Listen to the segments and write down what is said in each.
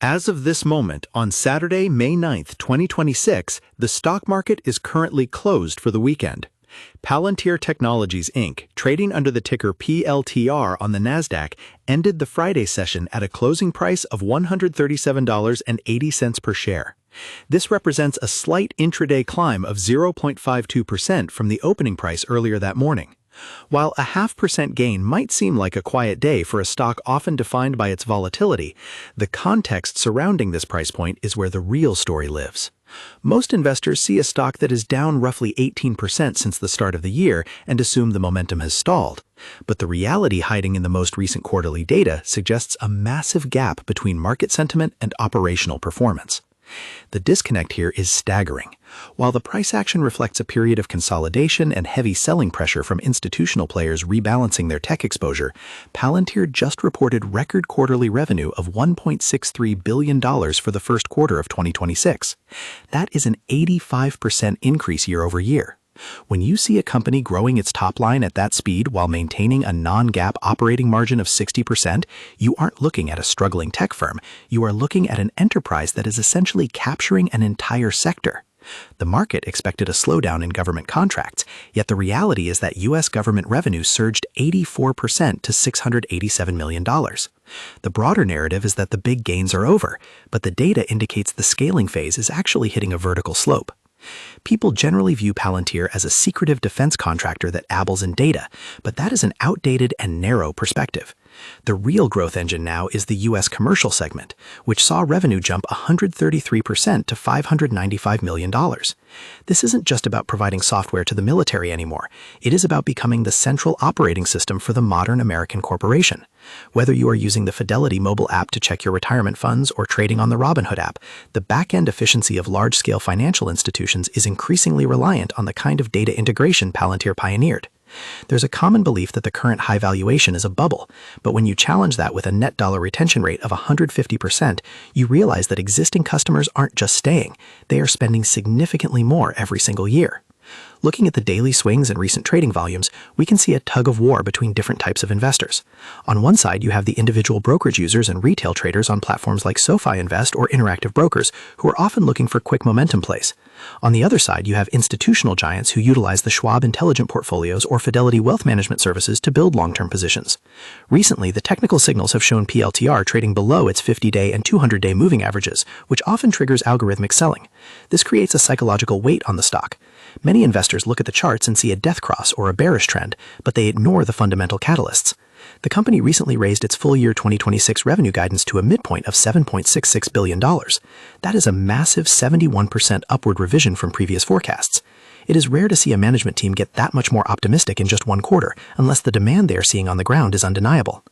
As of this moment, on Saturday, May 9th, 2026, the stock market is currently closed for the weekend. Palantir Technologies, Inc., trading under the ticker PLTR on the Nasdaq, ended the Friday session at a closing price of $137.80 per share. This represents a slight intraday climb of 0.52% from the opening price earlier that morning. While a 0.5% gain might seem like a quiet day for a stock often defined by its volatility, the context surrounding this price point is where the real story lives. Most investors see a stock that is down roughly 18% since the start of the year and assume the momentum has stalled. But the reality hiding in the most recent quarterly data suggests a massive gap between market sentiment and operational performance. The disconnect here is staggering. While the price action reflects a period of consolidation and heavy selling pressure from institutional players rebalancing their tech exposure, Palantir just reported record quarterly revenue of $1.63 billion for the first quarter of 2026. That is an 85% increase year over year. When you see a company growing its top line at that speed while maintaining a non-GAAP operating margin of 60%, you aren't looking at a struggling tech firm. You are looking at an enterprise that is essentially capturing an entire sector. The market expected a slowdown in government contracts, yet the reality is that U.S. government revenue surged 84% to $687 million. The broader narrative is that the big gains are over, but the data indicates the scaling phase is actually hitting a vertical slope. People generally view Palantir as a secretive defense contractor that dabbles in data, but that is an outdated and narrow perspective. The real growth engine now is the U.S. commercial segment, which saw revenue jump 133% to $595 million. This isn't just about providing software to the military anymore. It is about becoming the central operating system for the modern American corporation. Whether you are using the Fidelity mobile app to check your retirement funds or trading on the Robinhood app, the back-end efficiency of large-scale financial institutions is increasingly reliant on the kind of data integration Palantir pioneered. There's a common belief that the current high valuation is a bubble, but when you challenge that with a net dollar retention rate of 150%, you realize that existing customers aren't just staying, they are spending significantly more every single year. Looking at the daily swings and recent trading volumes, we can see a tug of war between different types of investors. On one side, you have the individual brokerage users and retail traders on platforms like sofiinvest or interactivebrokers who are often looking for quick momentum plays. On the other side, you have institutional giants who utilize the Schwab Intelligent Portfolios or Fidelity Wealth Management Services to build long-term positions. Recently, the technical signals have shown PLTR trading below its 50-day and 200-day moving averages, which often triggers algorithmic selling. This creates a psychological weight on the stock. Many investors look at the charts and see a death cross or a bearish trend, but they ignore the fundamental catalysts. The company recently raised its full-year 2026 revenue guidance to a midpoint of $7.66 billion. That is a massive 71% upward revision from previous forecasts. It is rare to see a management team get that much more optimistic in just one quarter, unless the demand they are seeing on the ground is undeniable.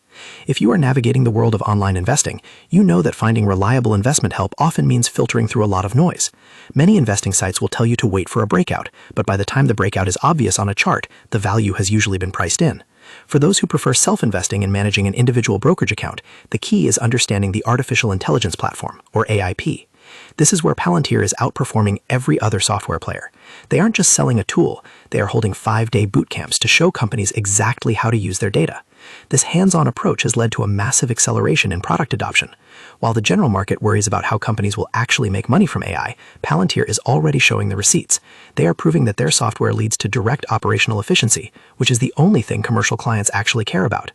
If you are navigating the world of online investing, you know that finding reliable investment help often means filtering through a lot of noise. Many investing sites will tell you to wait for a breakout, but by the time the breakout is obvious on a chart, the value has usually been priced in. For those who prefer self-investing and managing an individual brokerage account, the key is understanding the artificial intelligence platform, or AIP. This is where Palantir is outperforming every other software player. They aren't just selling a tool, they are holding 5-day boot camps to show companies exactly how to use their data. This hands-on approach has led to a massive acceleration in product adoption. While the general market worries about how companies will actually make money from AI, Palantir is already showing the receipts. They are proving that their software leads to direct operational efficiency, which is the only thing commercial clients actually care about.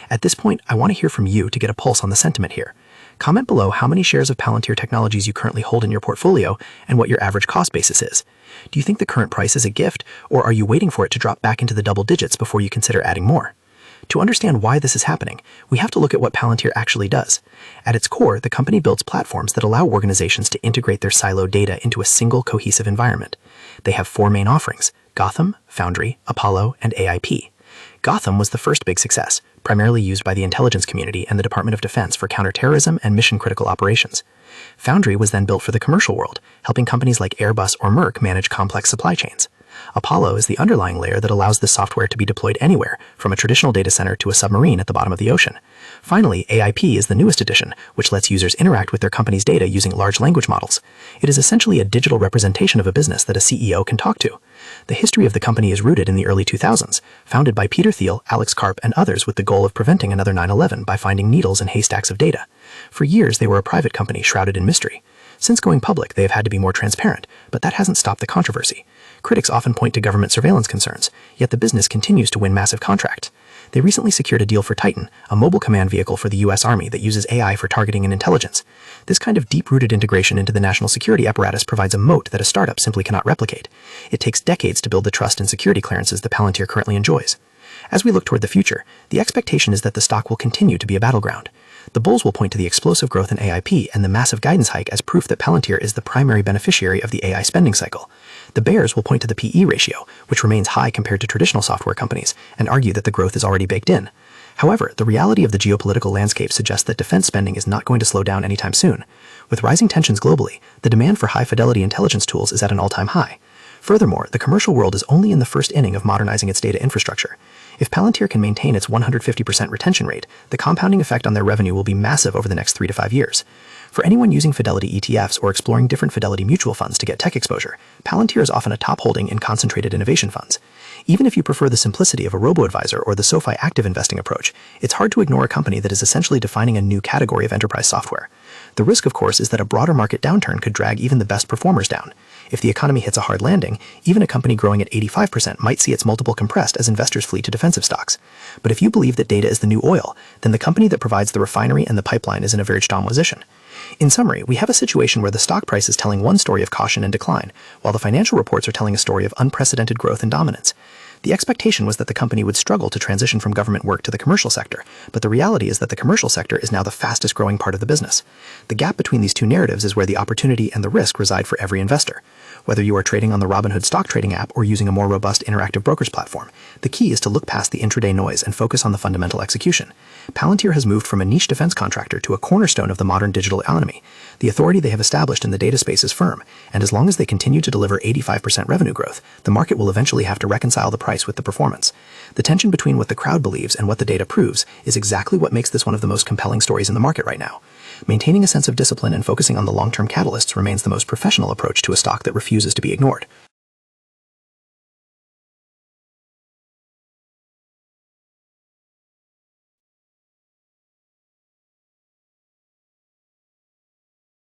At this point, I want to hear from you to get a pulse on the sentiment here. Comment below how many shares of Palantir Technologies you currently hold in your portfolio and what your average cost basis is. Do you think the current price is a gift, or are you waiting for it to drop back into the double digits before you consider adding more? To understand why this is happening, we have to look at what Palantir actually does. At its core, the company builds platforms that allow organizations to integrate their siloed data into a single cohesive environment. They have 4 main offerings: Gotham, Foundry, Apollo, and AIP. Gotham was the first big success, primarily used by the intelligence community and the Department of Defense for counterterrorism and mission-critical operations. Foundry was then built for the commercial world, helping companies like Airbus or Merck manage complex supply chains. Apollo is the underlying layer that allows this software to be deployed anywhere, from a traditional data center to a submarine at the bottom of the ocean. Finally, AIP is the newest addition, which lets users interact with their company's data using large language models. It is essentially a digital representation of a business that a CEO can talk to. The history of the company is rooted in the early 2000s, founded by Peter Thiel, Alex Karp, and others with the goal of preventing another 9/11 by finding needles in haystacks of data. For years, they were a private company shrouded in mystery. Since going public, they have had to be more transparent, but that hasn't stopped the controversy. Critics often point to government surveillance concerns, yet the business continues to win massive contracts. They recently secured a deal for Titan, a mobile command vehicle for the U.S. Army that uses AI for targeting and intelligence. This kind of deep-rooted integration into the national security apparatus provides a moat that a startup simply cannot replicate. It takes decades to build the trust and security clearances that Palantir currently enjoys. As we look toward the future, the expectation is that the stock will continue to be a battleground. The bulls will point to the explosive growth in AIP and the massive guidance hike as proof that Palantir is the primary beneficiary of the AI spending cycle. The bears will point to the PE ratio, which remains high compared to traditional software companies, and argue that the growth is already baked in. However, the reality of the geopolitical landscape suggests that defense spending is not going to slow down anytime soon. With rising tensions globally, the demand for high-fidelity intelligence tools is at an all-time high. Furthermore, the commercial world is only in the first inning of modernizing its data infrastructure. If Palantir can maintain its 150% retention rate, the compounding effect on their revenue will be massive over the next 3 to 5 years. For anyone using Fidelity ETFs or exploring different Fidelity mutual funds to get tech exposure, Palantir is often a top holding in concentrated innovation funds. Even if you prefer the simplicity of a robo-advisor or the SoFi active investing approach, it's hard to ignore a company that is essentially defining a new category of enterprise software. The risk, of course, is that a broader market downturn could drag even the best performers down. If the economy hits a hard landing, even a company growing at 85% might see its multiple compressed as investors flee to defensive stocks. But if you believe that data is the new oil, then the company that provides the refinery and the pipeline is in a very strong position. In summary, we have a situation where the stock price is telling one story of caution and decline, while the financial reports are telling a story of unprecedented growth and dominance. The expectation was that the company would struggle to transition from government work to the commercial sector, but the reality is that the commercial sector is now the fastest growing part of the business. The gap between these two narratives is where the opportunity and the risk reside for every investor. Whether you are trading on the Robinhood stock trading app or using a more robust interactive brokers platform, the key is to look past the intraday noise and focus on the fundamental execution. Palantir has moved from a niche defense contractor to a cornerstone of the modern digital economy. The authority they have established in the data space is firm, and as long as they continue to deliver 85% revenue growth, the market will eventually have to reconcile the price with the performance. The tension between what the crowd believes and what the data proves is exactly what makes this one of the most compelling stories in the market right now. Maintaining a sense of discipline and focusing on the long-term catalysts remains the most professional approach to a stock that refuses to be ignored.